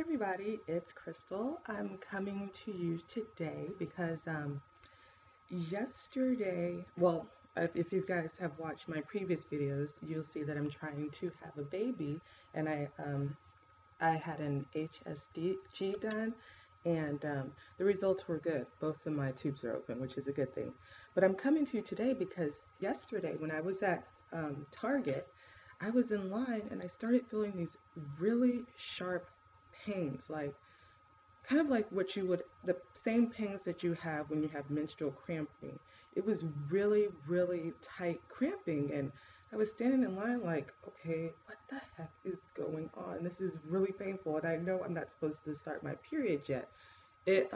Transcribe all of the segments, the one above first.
everybody, it's Crystal. I'm coming to you today because yesterday, if you guys have watched my previous videos, you'll see that I'm trying to have a baby, and I had an HSG done, and the results were good. Both of my tubes are open, which is a good thing. But I'm coming to you today because yesterday when I was at Target, I was in line and I started feeling these really sharp pains, like kind of like what you would, the same pains that you have when you have menstrual cramping. It was really, really tight cramping, and I was standing in line like, okay, what the heck is going on? This is really painful, and I know I'm not supposed to start my period yet. It,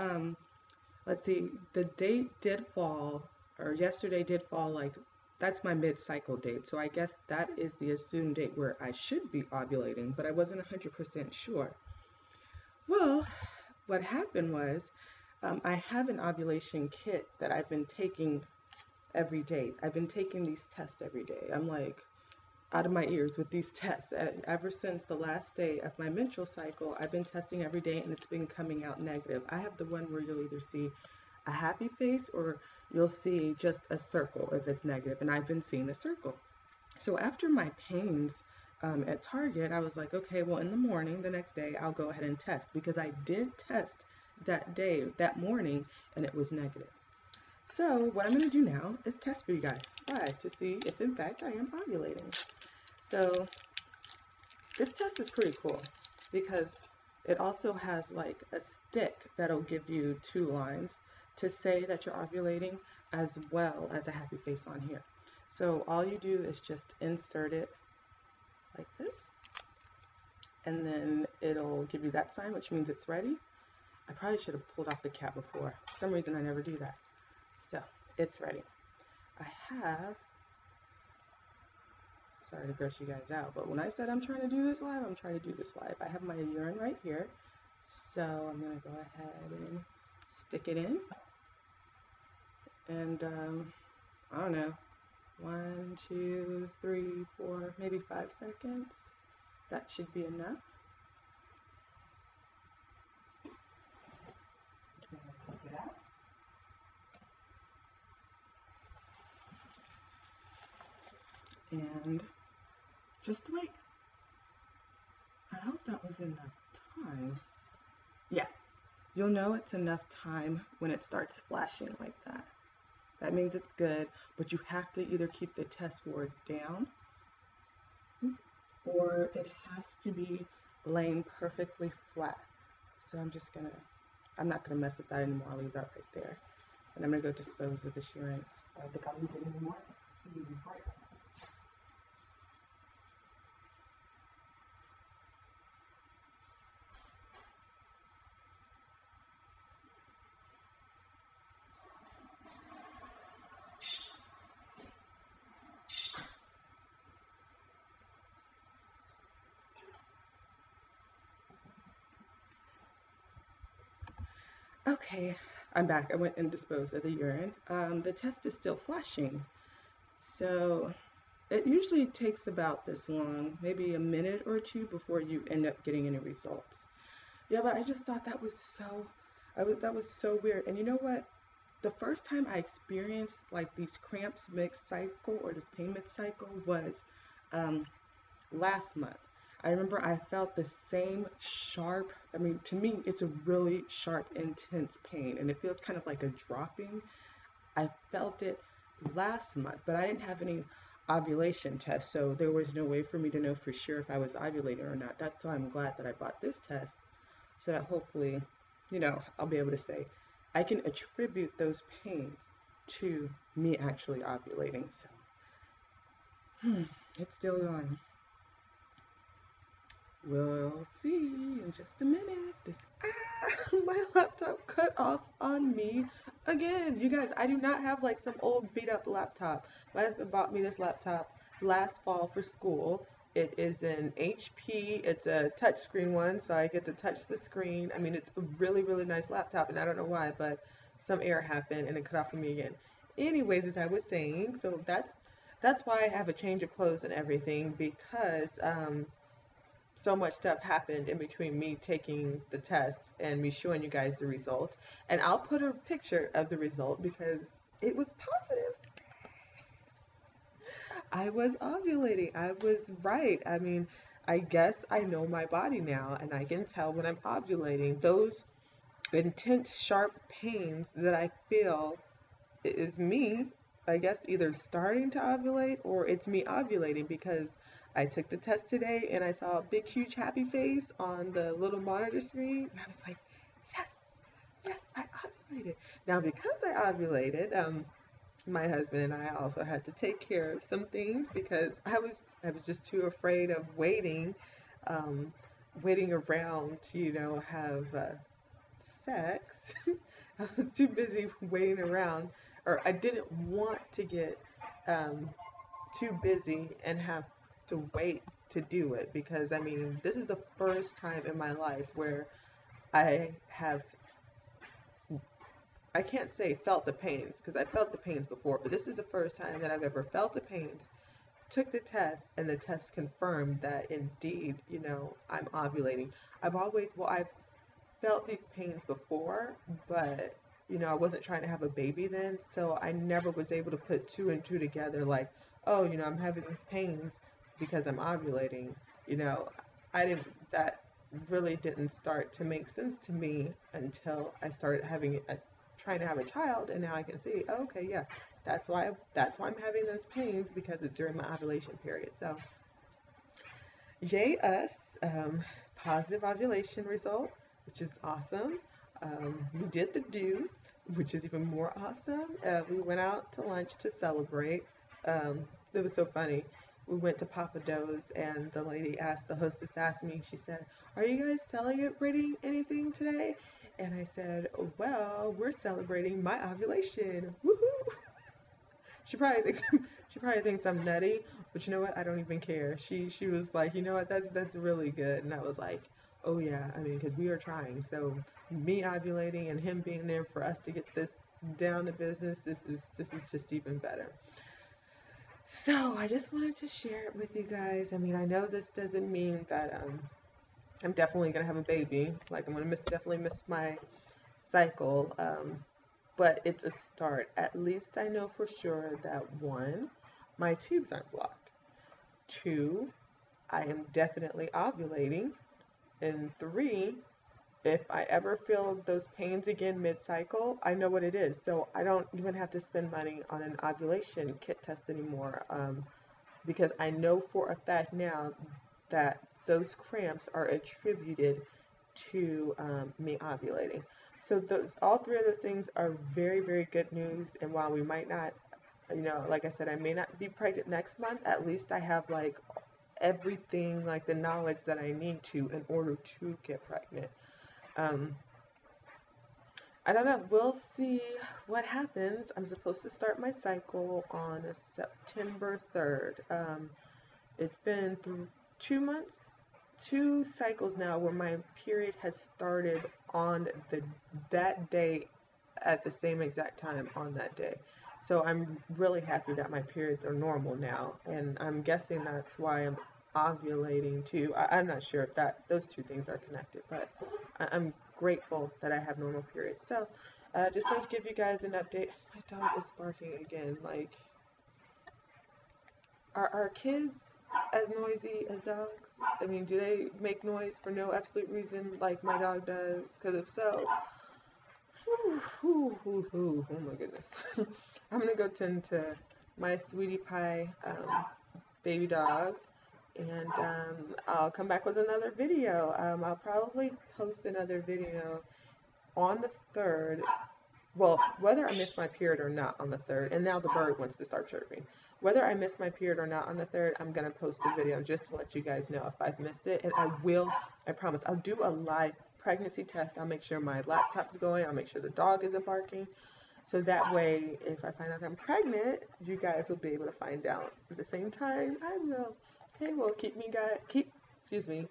let's see, the date did fall, or yesterday did fall, like, that's my mid-cycle date, so I guess that is the assumed date where I should be ovulating, but I wasn't 100% sure. Well, what happened was I have an ovulation kit that I've been taking every day. I've been taking these tests every day. I'm like out of my ears with these tests. Ever since the last day of my menstrual cycle, I've been testing every day and it's been coming out negative. I have the one where you'll either see a happy face or you'll see just a circle if it's negative, and I've been seeing a circle. So after my pains at Target, I was like, okay, well, in the morning, the next day, I'll go ahead and test because I did test that day, that morning, and it was negative. So what I'm going to do now is test for you guys live to see if, in fact, I am ovulating. So this test is pretty cool because it also has like a stick that'll give you 2 lines to say that you're ovulating as well as a happy face on here. So all you do is just insert it like this, and then it'll give you that sign, which means it's ready. I probably should have pulled off the cap before. For some reason, I never do that. So it's ready. I have, sorry to gross you guys out, but when I said I'm trying to do this live, I'm trying to do this live. I have my urine right here. So I'm going to go ahead and stick it in. And I don't know, 1, 2, 3, 4, maybe 5 seconds. That should be enough. Let's take it out. And just wait. I hope that was enough time. Yeah, you'll know it's enough time when it starts flashing like that. That means it's good, but you have to either keep the test word down or it has to be laying perfectly flat. So I'm not gonna mess with that anymore. I'll leave that right there. And I'm gonna go dispose of this urine. I don't think I'll leave it anymore. Okay, I'm back. I went and disposed of the urine. The test is still flashing. So it usually takes about this long, maybe a minute or 2 before you end up getting any results. Yeah, but I just thought that was that was so weird. And you know what? The first time I experienced like these cramps mid-cycle or this pain mid-cycle was last month. I remember I felt the same sharp, I mean, to me, it's a really sharp, intense pain, and it feels kind of like a dropping. I felt it last month, but I didn't have any ovulation tests, so there was no way for me to know for sure if I was ovulating or not. That's why I'm glad that I bought this test, so that hopefully, I'll be able to say I can attribute those pains to me actually ovulating. So, it's still going. We'll see in just a minute. My laptop cut off on me again. You guys, I do not have like some old beat up laptop. My husband bought me this laptop last fall for school. It is an HP. It's a touchscreen one, so I get to touch the screen. I mean, it's a really, really nice laptop, and I don't know why, but some error happened and it cut off on me again. Anyways, as I was saying, so that's why I have a change of clothes and everything, because so much stuff happened in between me taking the tests and me showing you guys the results. And I'll put a picture of the result because it was positive. I was ovulating. I was right. I mean, I guess I know my body now and I can tell when I'm ovulating. Those intense, sharp pains that I feel is me, I guess, either starting to ovulate or it's me ovulating because I took the test today and I saw a big, huge, happy face on the little monitor screen. And I was like, yes, yes, I ovulated. Now, because I ovulated, my husband and I also had to take care of some things because I was just too afraid of um, waiting around to, have sex. I was too busy waiting around, or I didn't want to get um, too busy and have to wait to do it because I mean, this is the first time in my life where I have, I can't say felt the pains because I felt the pains before, but this is the first time that I've ever felt the pains, took the test, and the test confirmed that indeed, I'm ovulating. I've felt these pains before, but I wasn't trying to have a baby then, so I never was able to put two and two together like, oh, I'm having these pains because I'm ovulating. You know, I didn't that really didn't start to make sense to me until I started trying to have a child, and now I can see, oh, okay, yeah, that's why I'm having those pains because it's during my ovulation period. So, yay us, positive ovulation result, which is awesome. We did the do, which is even more awesome. We went out to lunch to celebrate. It was so funny. We went to Papa Do's, and the hostess asked me, she said, "Are you guys celebrating anything today?" And I said, "Well, we're celebrating my ovulation. Woohoo!" She probably thinks she probably thinks I'm nutty, but you know what? I don't even care. She was like, "You know what? That's really good." And I was like, "Oh yeah, I mean, because we are trying. So me ovulating and him being there for us to get this down to business, this is just even better." So I just wanted to share it with you guys. I mean, I know this doesn't mean that I'm definitely gonna have a baby. Like I'm gonna definitely miss my cycle. But it's a start. At least I know for sure that one, my tubes aren't blocked. Two, I am definitely ovulating. And three, if I ever feel those pains again mid-cycle, I know what it is. So I don't even have to spend money on an ovulation kit test anymore, because I know for a fact now that those cramps are attributed to me ovulating. So all three of those things are very, very good news. And while we might not, like I said, I may not be pregnant next month, at least I have like everything, like the knowledge that I need to in order to get pregnant. Um, I don't know. We'll see what happens. I'm supposed to start my cycle on September 3rd. It's been through 2 months, 2 cycles now where my period has started on that day at the same exact time on that day. So I'm really happy that my periods are normal now, and I'm guessing that's why I'm ovulating too. I'm not sure if those two things are connected, but I'm grateful that I have normal periods. So just wanted to give you guys an update. My dog is barking again. Like, are kids as noisy as dogs? I mean, do they make noise for no absolute reason like my dog does? Because if so, oh my goodness. I'm going to go tend to my sweetie pie baby dog, and I'll come back with another video. I'll probably post another video on the 3rd. Well, whether I miss my period or not on the 3rd, and now the bird wants to start chirping. Whether I miss my period or not on the 3rd, I'm going to post a video just to let you guys know if I've missed it. And I promise, I'll do a live pregnancy test. I'll make sure my laptop's going. I'll make sure the dog isn't barking. So that way, if I find out I'm pregnant, you guys will be able to find out. At the same time, I will. Okay, well, excuse me,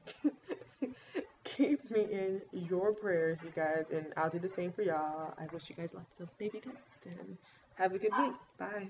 keep me in your prayers, you guys, and I'll do the same for y'all. I wish you guys lots of baby dust, and have a good week. Bye.